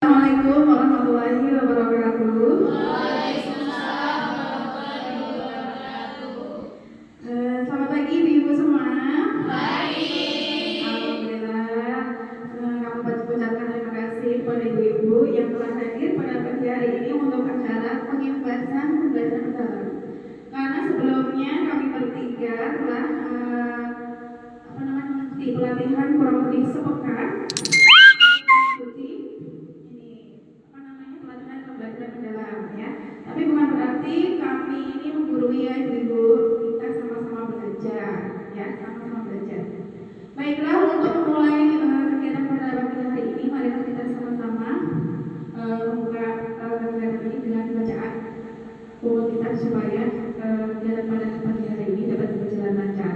Assalamualaikum warahmatullahi wabarakatuh. Selamat pagi ibu semua. Alhamdulillah. Kami ucapkan terima kasih kepada ibu-ibu yang telah hadir pada pagi hari ini untuk acara pengibasan pembelajaran mendalam. Karena sebelumnya kami bertiga telah mengikuti pelatihan kurang lebih sepekan mengikuti pelatihan pembelajaran mendalam ya. Tapi bukan berarti kami ini menggurui ya ibu. Kita sama-sama belajar ya, sama-sama belajar. Baiklah, untuk memulai kegiatan pada pagi hari ini, mari kita sama-sama membuka kegiatan ini dengan bacaan umum kita supaya kegiatan pada pagi hari ini dapat berjalan lancar.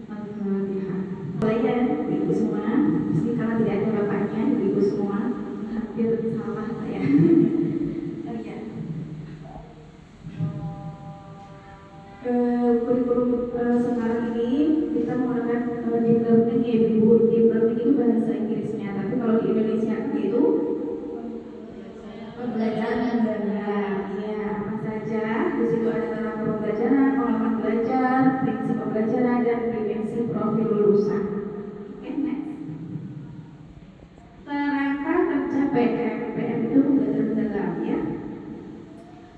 Al-Fatihah. Mulai ya ibu semua, meski karena tidak ada bapaknya, ibu semua hampir salah saya. Kurikulum sekarang ini kita menggunakan deep learning ya ibu. Deep learning itu bahasa Inggrisnya, tapi kalau di Indonesia itu pembelajaran mendalam. Ya, apa saja? Di situ ada tentang pembelajaran, pengalaman belajar, prinsip pembelajaran, dan dimensi profil lulusan. Oke, next. Kerangka kerja PM. PM itu pembelajaran mendalam ya.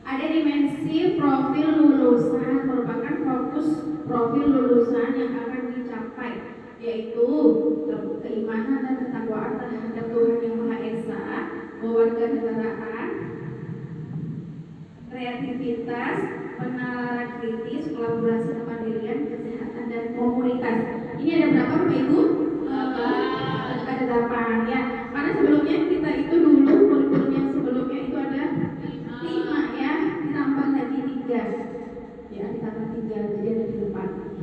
Ada dimensi profil lulusan, merupakan fokus profil lulusan yang akan dicapai, yaitu keimanan dan ketakwaan terhadap Tuhan Yang Maha Esa, kewarganegaraan, kreativitas, penalaran kritis, kolaborasi, kemandirian, kesehatan, dan komunitas. Ini ada berapa Bapak Ibu? Ada 8 ya. Karena sebelumnya kita itu dulu kurikulum yang sebelumnya itu ada 5 ya, ditambah lagi 3 ya, ditambah 3 jadi ada 4.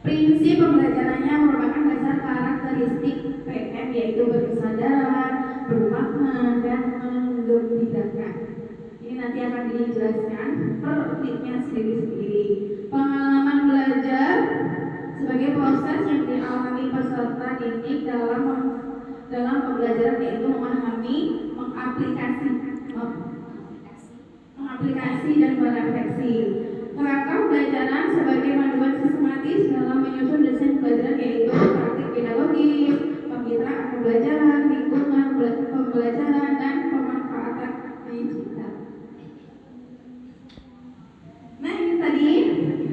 Prinsip pembelajarannya merupakan dasar karakteristik PM, yaitu berkesadaran, bermakna, dan menggembirakan. Ini nanti akan dijelaskan per unitnya sendiri-sendiri. Pengalaman belajar sebagai proses yang dialami peserta didik dalam pembelajaran, yaitu memahami, mengaplikasi dan merefleksi. Kerangka pembelajaran sebagai panduan sistematis dalam menyusun desain pembelajaran, yaitu praktik pedagogis, pemitraan pembelajaran, lingkungan pembelajaran, dan pemanfaatan digital. Nah, ini tadi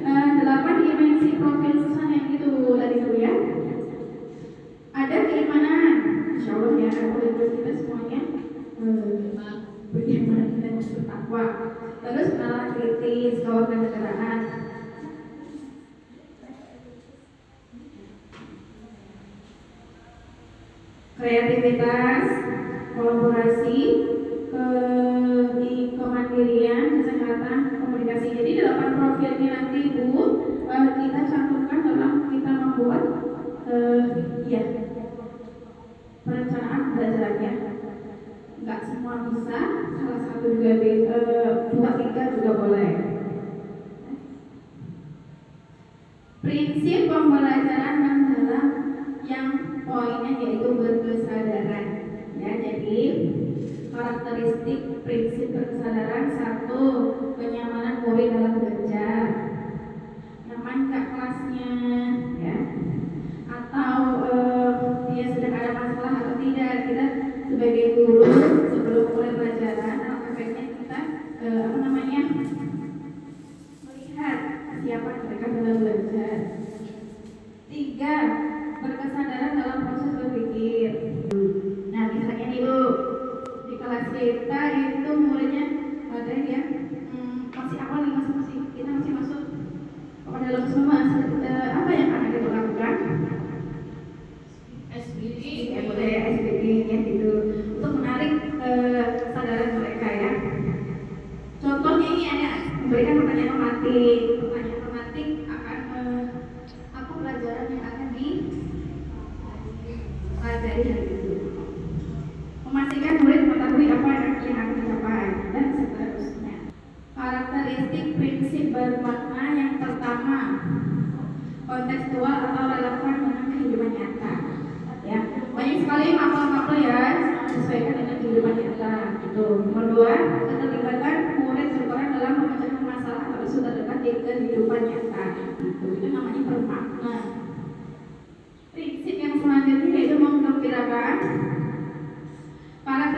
8 dimensi profil lulusan yang itu tadi dulu ya. Ada keimanan, insya Allah ya, kita semuanya bagaimana kita bertakwa. Terus penalaran kritis, kewarganegaraan, kreativitas, kolaborasi, kemandirian, kesehatan, komunikasi. Jadi 8 profil ini nanti Bu kita cantumkan dalam kita membuat perencanaan belajarannya. Enggak semua bisa, salah satu juga 2-3 juga boleh. Prinsip pembelajaran mendalam yang poinnya yaitu berkesadaran ya. Jadi karakteristik prinsip berkesadaran: 1, kenyamanan murid dalam belajar, nyaman ke kelasnya ya, atau dia sedang ada masalah atau tidak. Kita sebagai guru sebelum mulai pelajaran, alangkah baiknya kita melihat kesiapan mereka dalam belajar. 3, berkesadaran dalam proses berpikir. Nah, misalnya nih Bu, di kelas kita itu muridnya ada yang masih awal nih, kita masih masuk ke dalam semua. Apa yang akan kita lakukan? SBD ya, boleh ya, SBD ya gitu, untuk menarik kesadaran mereka ya. Contohnya ini ada memberikan pertanyaan tematik. Pertanyaan tematik akan apa pelajaran yang akan dipelajari hari itu. Memastikan murid mengetahui apa yang akan dicapai dan seterusnya. Karakteristik prinsip bermakna yang pertama, kontekstual atau relevan dengan kehidupan nyata. Ya, banyak sekali mapel-mapel ya.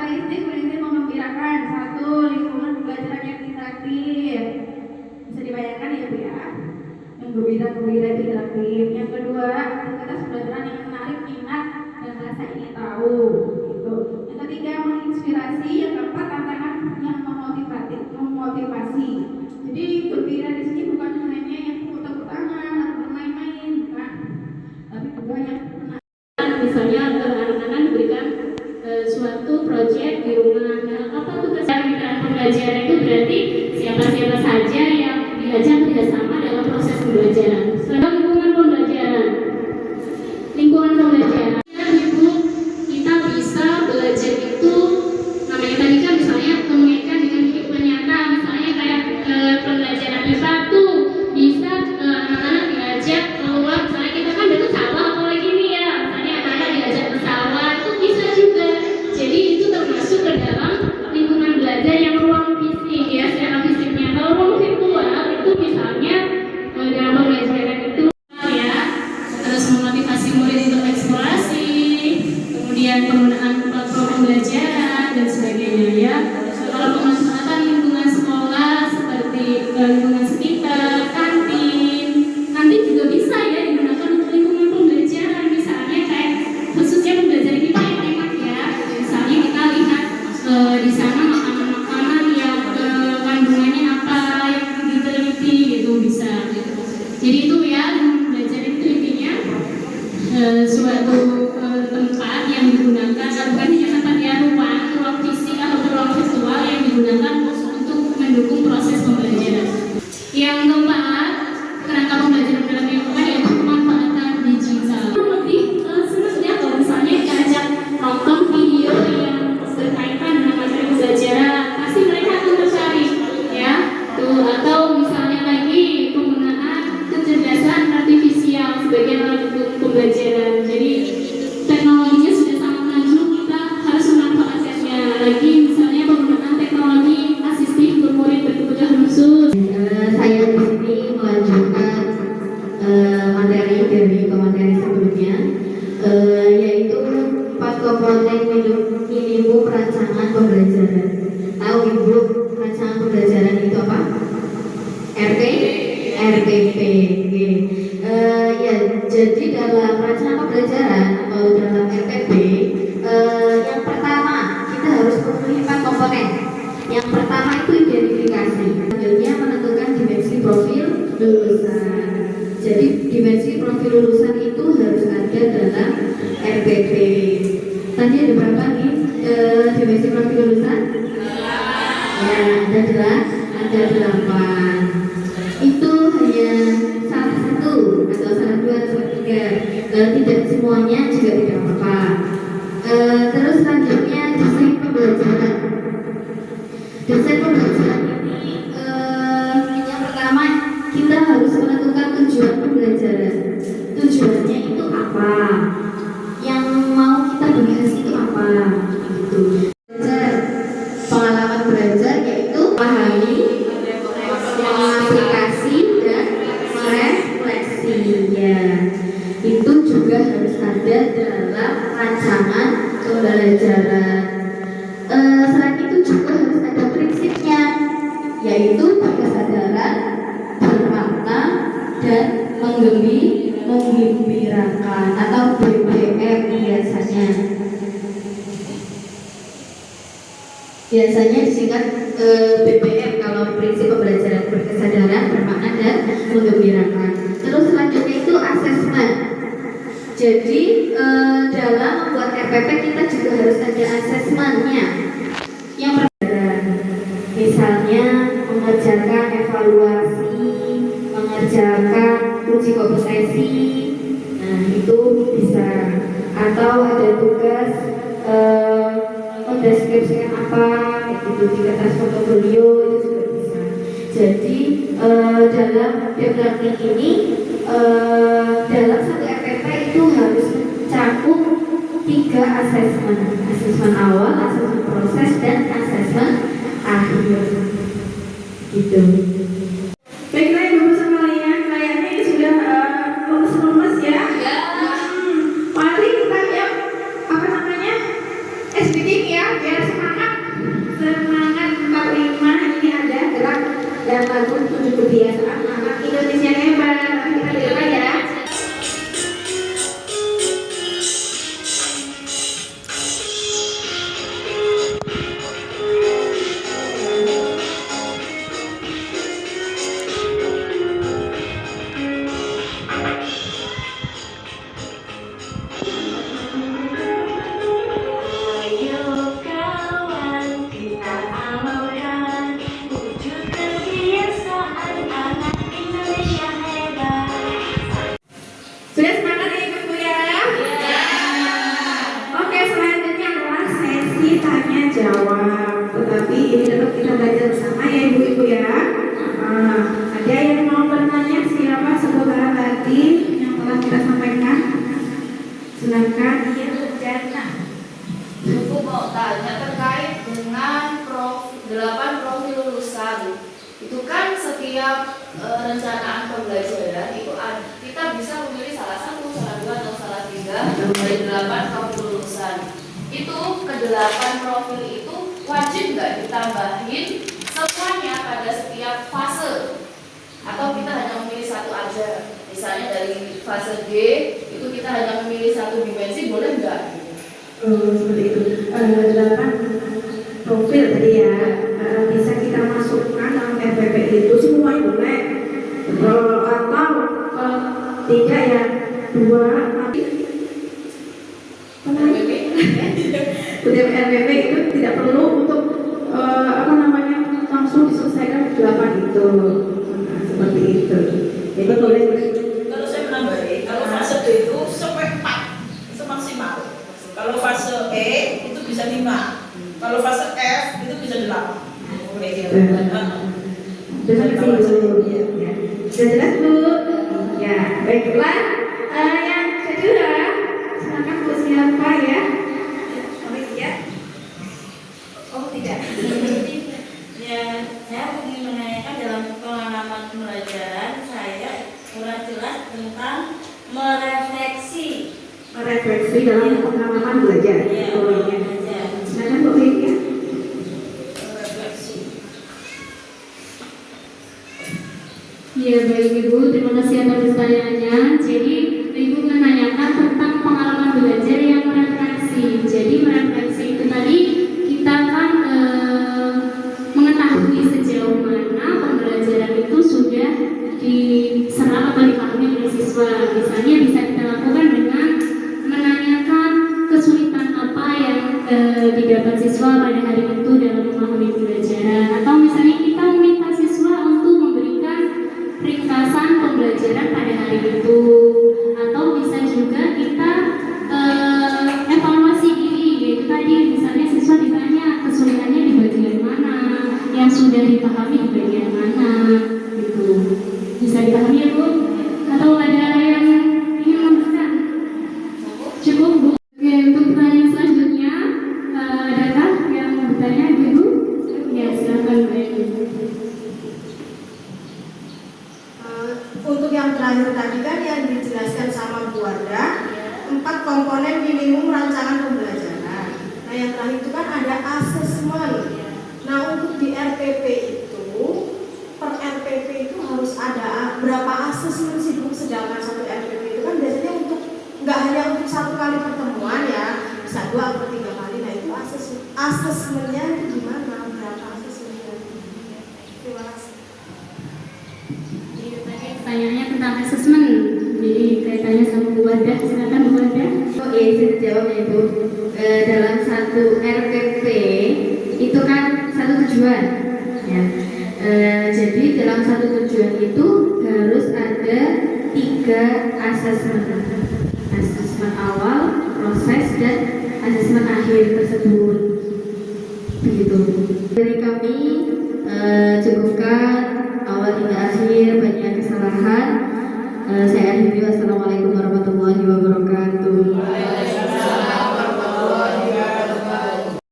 Karakteristik prinsip menggembirakan. Satu, lingkungan pembelajaran yang interaktif. Bisa dibayangkan ya Bu ya, yang gembira-gembira itu interaktif. Yang kedua, aktivitas pembelajaran yang menarik, minat, dan rasa ingin tahu. Gitu. Yang ketiga, menginspirasi. Yang keempat, tantangan yang memotivasi. Jadi gembira di sini bukan hanya yang tepuk tangan atau bermain-main, bukan, tapi juga yang misalnya anak-anak diberikan suatu proyek di rumah. Nah, apa tugas pembelajaran itu berarti siapa-siapa saja yang diajak kerjasama dalam proses pembelajaran. Lingkungan pembelajaran, Ibu, kita bisa belajar itu namanya tadi kan misalnya mengaitkan dengan kehidupan nyata, misalnya kayak pembelajaran IPA tuh bisa anak-anak diajak keluar, misalnya kita kan deket sawah apalagi nih ya, misalnya anak-anak diajak ke sawah itu bisa juga. Jadi itu termasuk ke dalam lingkungan belajar yang ruang fisik ya, secara fisiknya. Kalau ruang virtual itu misalnya dalam pembelajaran itu ya terus memotivasi murid untuk eksplorasi, kemudian penggunaan platform pembelajaran dan sebagainya ya. Kalau pemanfaatan lingkungan sekolah seperti lingkungan sekitar, kantin juga bisa ya digunakan untuk lingkungan pembelajaran. Misalnya kayak khususnya pembelajaran kita yang enak ya. Misalnya kita lihat di sana makanan-makanan yang kandungannya apa yang diteliti gitu bisa. Jadi itu ya belajar itu intinya suatu tempat yang digunakan bukan hanya tempat ya, ruang fisik atau ruang virtual yang digunakan untuk mendukung proses pembelajaran. Yang keempat, kerangka pembelajaran dalam lingkungan yaitu pemanfaatan digital. Lebih senang ya kalau misalnya kita ajak nonton video yang berkaitan dengan materi pembelajaran, pasti mereka akan tertarik ya. Tuh, atau misalnya lagi penggunaan kecerdasan artifisial sebagai alat untuk pembelajaran. Jadi teknologinya sudah sangat maju, kita harus memanfaatkannya. Lagi misalnya penggunaan teknologi asistif untuk murid berkebutuhan khusus. Saya di sini melanjutkan materi dari materi sebelumnya, yaitu 4 komponen minimum rancangan pembelajaran. Tahu Ibu rancangan pembelajaran itu apa? RPP. Ya, jadi dalam rancangan pembelajaran atau dalam RPP, yang pertama kita harus memenuhi 4 komponen. Yang pertama itu identifikasi, selanjutnya menentukan dimensi profil lulusan. Jadi dimensi profil lulusan itu harus ada dalam RPP. Tadi ada berapa nih dimensi profil lulusan? Ya, ada 8. Itu hanya salah satu atau salah 2 atau 3. Tidak semuanya juga tidak apa-apa. Terus selanjutnya desain pembelajaran. Desain pembelajaran ini yang pertama kita harus menentukan tujuan pembelajaran. Tujuannya itu apa? Yang mau kita bahas itu apa? Gitu. Pengalaman belajar yaitu memahami, mengaplikasi dan merefleksi. Ya, itu juga harus ada dalam rancangan pembelajaran. Selain itu juga harus ada prinsipnya, yaitu berkesadaran, bermakna, dan menggembirakan atau BBM biasanya. Biasanya disingkat BBM kalau prinsip pembelajaran, berkesadaran, bermakna, dan menggembirakan. Terus selanjutnya itu asesmen. Jadi dalam membuat RPP kita juga harus ada asesmennya. Yang pertama, misalnya mengerjakan evaluasi, mengerjakan uji kompetensi, nah itu bisa. Atau ada tugas mendeskripsikan apa, itu di kertas portofolio itu juga bisa. Jadi dalam development ini dalam satu RPP itu harus mencakup 3 asesmen. Asesmen awal, asesmen proses, dan asesmen akhir. Gitu. Baiklah Ibu sekalian, kayaknya ini sudah lemes ya. Mari kita ya, speaking ya, biar semangat. satu tujuh kebiasaan anak Indonesia yang hebat. Kita dengarkan ya. Ayo kawan, kita amalkan wujud kebiasaan anak Indonesia hebat. Sudah semangat ya ibu ya? Oke, selanjutnya adalah sesi tanya jawab. Tetapi ini tetap kita belajar bersama ya ibu-ibu ya. Ada yang mau bertanya siapa seputaran tadi yang telah kita sampaikan? Silakan. Iya, Bu Jana. Aku mau tanya terkait dengan 8 profil lulusan. Itu kan setiap rencanaan pembelajaran itu kita bisa memilih salah satu, salah dua, atau salah tiga dari 8 profil lulusan. Itu ke-8 profil itu wajib nggak ditambahin semuanya pada setiap fase? Atau kita hanya memilih satu aja? Misalnya dari fase D itu kita hanya memilih satu dimensi, boleh nggak? Seperti itu. 8 profil tadi ya. Bisa kita masukkan dalam RPP itu semuanya boleh. Atau tidak ya 2 tapi Untuk RPP itu tidak perlu untuk langsung diselesaikan 8 itu. Nah, seperti itu. Jadi boleh. Kalau saya menambahin, kalau fase D itu sampai 4 itu maksimal. Kalau fase E itu bisa 5. Kalau fase F itu bisa 8. Kayak gitu. Sudah jelas Bu? Ya, baiklah. Yang kedua, silakan Bu siapa ya? Ya. Oh tidak. Ya, saya ingin menanyakan dalam pengalaman pembelajaran saya kurang jelas tentang merefleksi. Merefleksi dalam pengalaman belajar. Ya, Oh iya. belajar. Silakan Bu ya. Refleksi. Ya baik Ibu, terima kasih atas pertanyaannya. Jadi Ibu menanyakan tentang pengalaman belajar yang merefleksi. Jadi merefleksi itu tadi kita kan mengetahui sejauh mana pembelajaran itu sudah diserap atau dipahami oleh siswa. Misalnya bisa kita lakukan dengan menanyakan kesulitan apa yang didapat siswa pada hari itu dalam memahami pembelajaran. Atau misalnya kita meminta siswa untuk memberikan ringkasan pembelajaran pada hari itu, atau bisa juga kita evaluasi diri, yaitu tadi misalnya siswa ditanya kesulitannya di bagian mana, yang sudah dipahami di bagian mana, gitu. Bisa dipahami ya Bu? Atau ada yang ingin memberikan? Cukup Bu. Oke, untuk pertanyaan selanjutnya, adakah yang mau bertanya Ibu? Ya silakan Bu. Untuk yang terakhir tadi kan yang dijelaskan sama Bu Wardah, 4 komponen minimum rancangan pembelajaran. Nah yang terakhir itu kan ada asesmen. Nah untuk di RPP itu, per RPP itu harus ada berapa asesmen sih Bu? Sedangkan satu RPP itu kan biasanya untuk nggak hanya untuk 1 kali pertemuan ya, bisa 2 atau 3 kali. Nah itu asesmennya itu gimana? Berapa asesmennya? Terima kasih. Pertanyaannya tentang asesmen, jadi kaitannya sama Bu Wardah. Silakan Bu Wardah. Oh iya, saya jawab ya Bu. Dalam satu RPP itu kan satu tujuan ya. Jadi dalam satu tujuan itu harus ada 3 asesmen. Asesmen awal, proses, dan asesmen akhir tersebut. Begitu. Dari kami cukupkan awal hingga akhir, banyak kesalahan. Saya akhiri, wassalamualaikum warahmatullahi wabarakatuh.